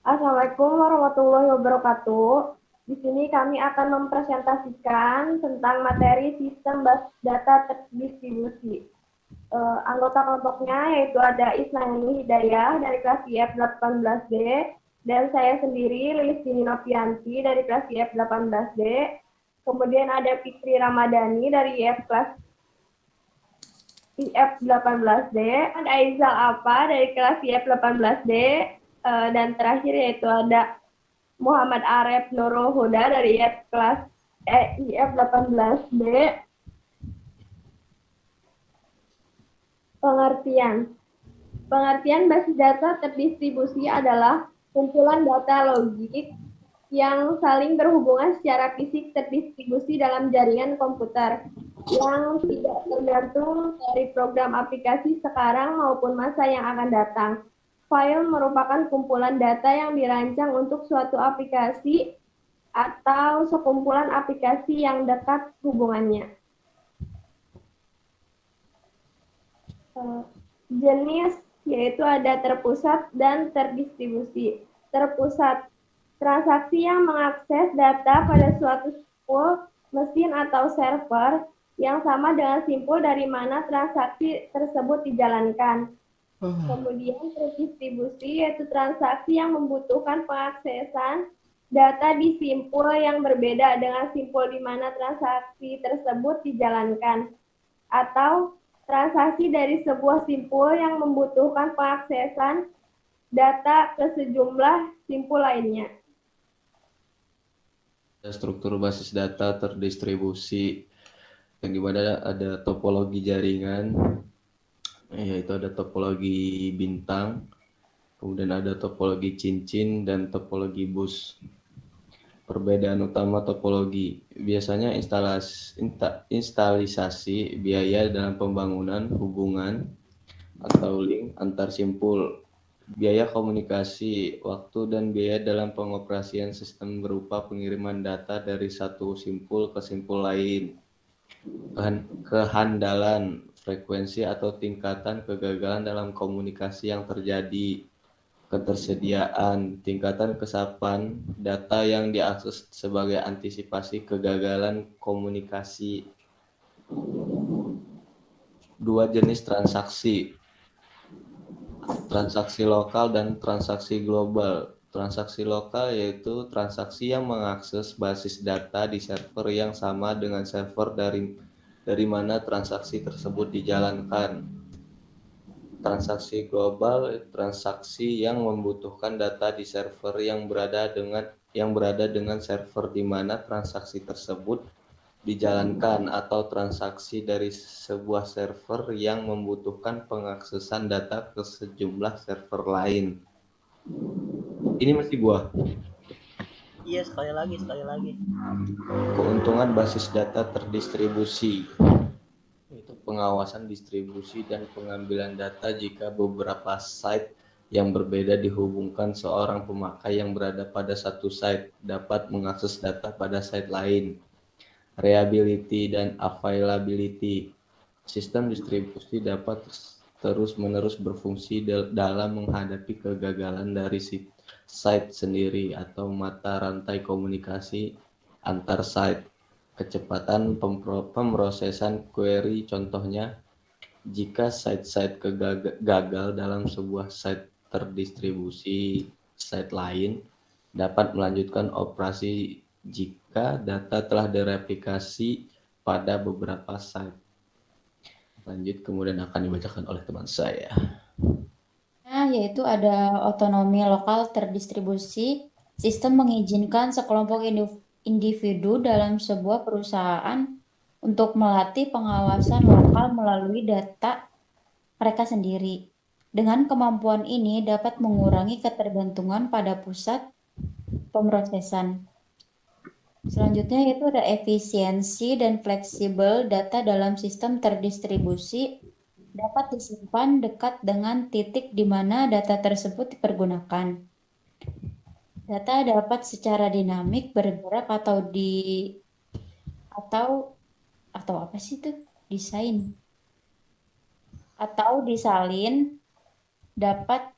Assalamualaikum warahmatullahi wabarakatuh. Di sini kami akan mempresentasikan tentang materi sistem data terdistribusi. Anggota kelompoknya yaitu ada Isnani Hidayah dari kelas IF 18D dan saya sendiri Lilis Dini Novianti dari kelas IF 18D. Kemudian ada Fikri Ramadhani dari IF 18D, ada Aizal Apa dari kelas IF 18D, dan terakhir yaitu ada Muhammad Arif Nurul Huda dari IF 18D. Pengertian. Pengertian basis data terdistribusi adalah kumpulan data logik yang saling berhubungan secara fisik terdistribusi dalam jaringan komputer yang tidak tergantung dari program aplikasi sekarang maupun masa yang akan datang. File merupakan kumpulan data yang dirancang untuk suatu aplikasi atau sekumpulan aplikasi yang dekat hubungannya. Jenis yaitu ada terpusat dan terdistribusi. Terpusat, transaksi yang mengakses data pada suatu simpul, mesin atau server yang sama dengan simpul dari mana transaksi tersebut dijalankan. Kemudian terdistribusi yaitu transaksi yang membutuhkan pengaksesan data di simpul yang berbeda dengan simpul di mana transaksi tersebut dijalankan. Atau transaksi dari sebuah simpul yang membutuhkan pengaksesan data ke sejumlah simpul lainnya. Struktur basis data terdistribusi yang dimana ada topologi jaringan, yaitu ada topologi bintang, kemudian ada topologi cincin dan topologi bus. Perbedaan utama topologi biasanya instalisasi biaya dalam pembangunan hubungan atau link antar simpul, biaya komunikasi, waktu, dan biaya dalam pengoperasian sistem berupa pengiriman data dari satu simpul ke simpul lain. Kehandalan, frekuensi atau tingkatan kegagalan dalam komunikasi yang terjadi. Ketersediaan, tingkatan kesapan data yang diakses sebagai antisipasi kegagalan komunikasi. Dua jenis transaksi, transaksi lokal dan transaksi global. Transaksi lokal yaitu transaksi yang mengakses basis data di server yang sama dengan server dari mana transaksi tersebut dijalankan. Transaksi global, transaksi yang membutuhkan data di server yang berada dengan server di mana transaksi tersebut dijalankan, atau transaksi dari sebuah server yang membutuhkan pengaksesan data ke sejumlah server lain. Ini masih gua. Iya, sekali lagi. Keuntungan basis data terdistribusi yaitu pengawasan distribusi dan pengambilan data jika beberapa site yang berbeda dihubungkan. Seorang pemakai yang berada pada satu site dapat mengakses data pada site lain. Reliability dan availability. Sistem distribusi dapat terus-menerus berfungsi dalam menghadapi kegagalan dari site sendiri atau mata rantai komunikasi antar site. Kecepatan pemrosesan query, contohnya jika site-site gagal dalam sebuah site terdistribusi, site lain dapat melanjutkan operasi jika data telah direplikasi pada beberapa site. Lanjut, kemudian akan dibacakan oleh teman saya. Yaitu ada otonomi lokal terdistribusi. Sistem mengizinkan sekelompok individu dalam sebuah perusahaan untuk melatih pengawasan lokal melalui data mereka sendiri. Dengan kemampuan ini dapat mengurangi ketergantungan pada pusat pemrosesan. Selanjutnya yaitu ada efisiensi dan fleksibel. Data dalam sistem terdistribusi dapat disimpan dekat dengan titik di mana data tersebut dipergunakan. Data dapat secara dinamik bergerak atau apa sih itu? Desain atau disalin, dapat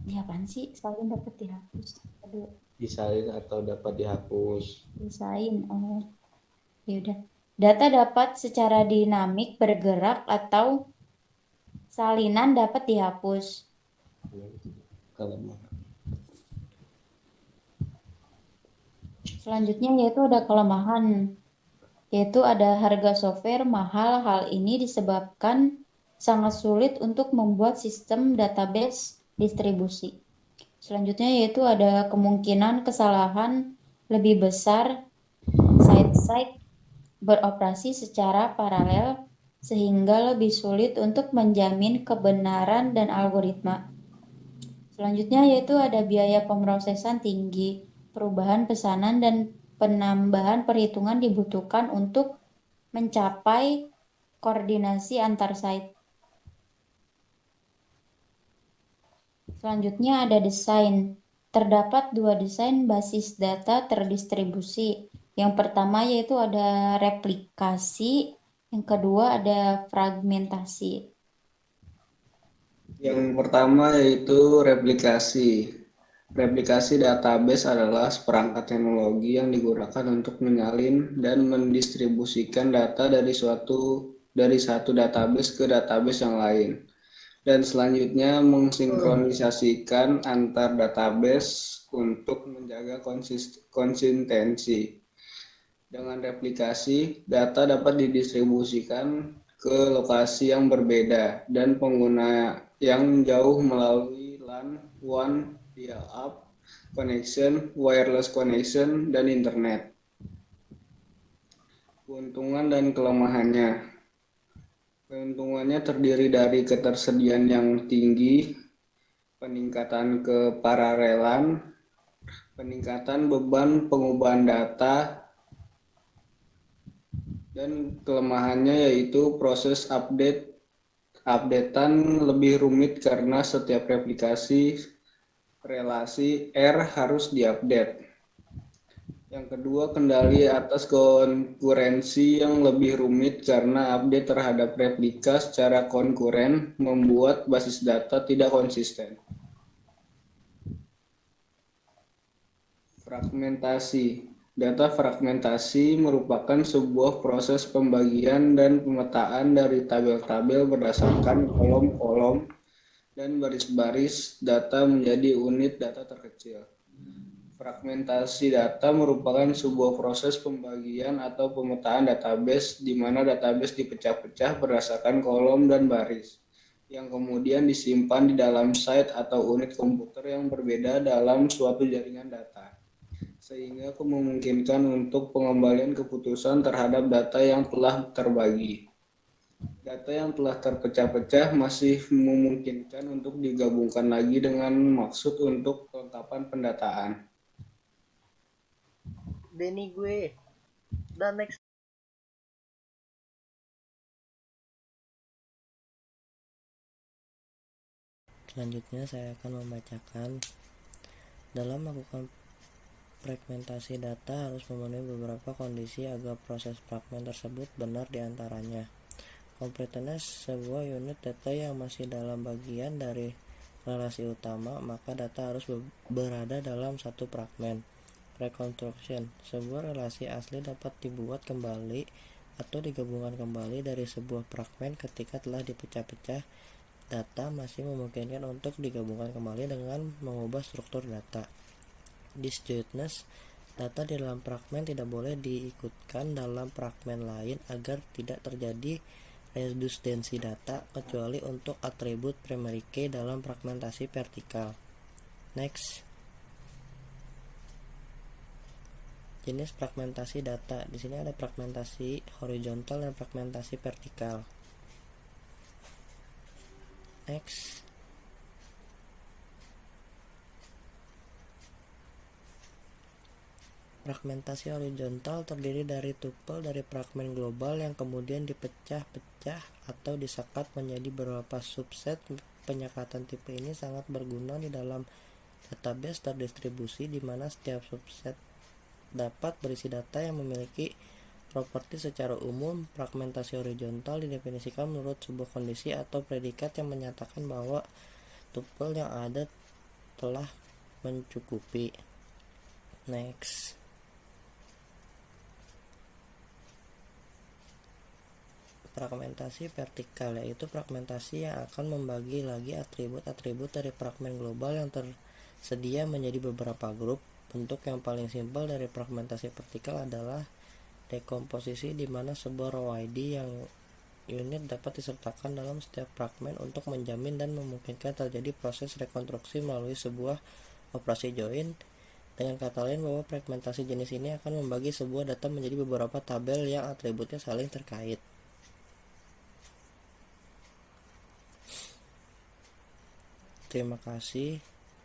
Ini apaan sih? Salin dapat dihapus. Aduh, Disalin atau dapat dihapus. desain. Oh, ya udah. Data dapat secara dinamik bergerak atau salinan dapat dihapus. Kelemahan. Selanjutnya yaitu ada kelemahan, yaitu ada harga software mahal. Hal ini disebabkan sangat sulit untuk membuat sistem database distribusi. Selanjutnya yaitu ada kemungkinan kesalahan lebih besar. Site-site beroperasi secara paralel sehingga lebih sulit untuk menjamin kebenaran dan algoritma. Selanjutnya yaitu ada biaya pemrosesan tinggi. Perubahan pesanan dan penambahan perhitungan dibutuhkan untuk mencapai koordinasi antar site. Selanjutnya ada desain. Terdapat dua desain basis data terdistribusi. Yang pertama yaitu ada replikasi, yang kedua ada fragmentasi. Yang pertama yaitu replikasi. Replikasi database adalah seperangkat teknologi yang digunakan untuk menyalin dan mendistribusikan data dari satu database ke database yang lain. Dan selanjutnya mensinkronisasikan antar database untuk menjaga konsistensi. Dengan replikasi, data dapat didistribusikan ke lokasi yang berbeda dan pengguna yang jauh melalui LAN, WAN, dial-up connection, wireless connection, dan internet. Keuntungan dan kelemahannya. Keuntungannya terdiri dari ketersediaan yang tinggi, peningkatan kepararelan, peningkatan beban pengubahan data, dan kelemahannya yaitu proses updatean lebih rumit karena setiap replikasi relasi R harus diupdate. Yang kedua, kendali atas konkurensi yang lebih rumit karena update terhadap replika secara konkuren membuat basis data tidak konsisten. Fragmentasi. Data fragmentasi merupakan sebuah proses pembagian dan pemetaan dari tabel-tabel berdasarkan kolom-kolom dan baris-baris data menjadi unit data terkecil. Fragmentasi data merupakan sebuah proses pembagian atau pemetaan database di mana database dipecah-pecah berdasarkan kolom dan baris, yang kemudian disimpan di dalam site atau unit komputer yang berbeda dalam suatu jaringan data, sehingga memungkinkan untuk pengembalian keputusan terhadap data yang telah terbagi. Data yang telah terpecah-pecah masih memungkinkan untuk digabungkan lagi dengan maksud untuk kelengkapan pendataan. Denny gue. Dan next. Selanjutnya saya akan membacakan. Dalam melakukan fragmentasi data harus memenuhi beberapa kondisi agar proses fragmen tersebut benar diantaranya. Completeness sebuah unit data yang masih dalam bagian dari relasi utama, maka data harus berada dalam satu fragmen. Reconstruction sebuah relasi asli dapat dibuat kembali atau digabungkan kembali dari sebuah fragmen ketika telah dipecah-pecah. Data masih memungkinkan untuk digabungkan kembali dengan mengubah struktur data. Disjointness data di dalam fragmen tidak boleh diikutkan dalam fragmen lain agar tidak terjadi redundansi data kecuali untuk atribut primary key dalam fragmentasi vertikal. Next. Jenis fragmentasi data. Di sini ada fragmentasi horizontal dan fragmentasi vertikal. Next. Fragmentasi horizontal terdiri dari tupel dari fragmen global yang kemudian dipecah-pecah atau disekat menjadi beberapa subset. Penyekatan tipe ini sangat berguna di dalam database terdistribusi di mana setiap subset dapat berisi data yang memiliki properti secara umum. Fragmentasi horizontal didefinisikan menurut sebuah kondisi atau predikat yang menyatakan bahwa tupel yang ada telah mencukupi. Next. Fragmentasi vertikal, yaitu fragmentasi yang akan membagi lagi atribut-atribut dari fragmen global yang tersedia menjadi beberapa grup. Bentuk yang paling simpel dari fragmentasi vertikal adalah dekomposisi, di mana sebuah row ID yang unit dapat disertakan dalam setiap fragmen untuk menjamin dan memungkinkan terjadi proses rekonstruksi melalui sebuah operasi join. Dengan kata lain, bahwa fragmentasi jenis ini akan membagi sebuah data menjadi beberapa tabel yang atributnya saling terkait. Terima kasih.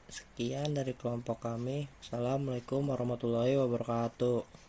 Sekian dari kelompok kami. Assalamualaikum warahmatullahi wabarakatuh.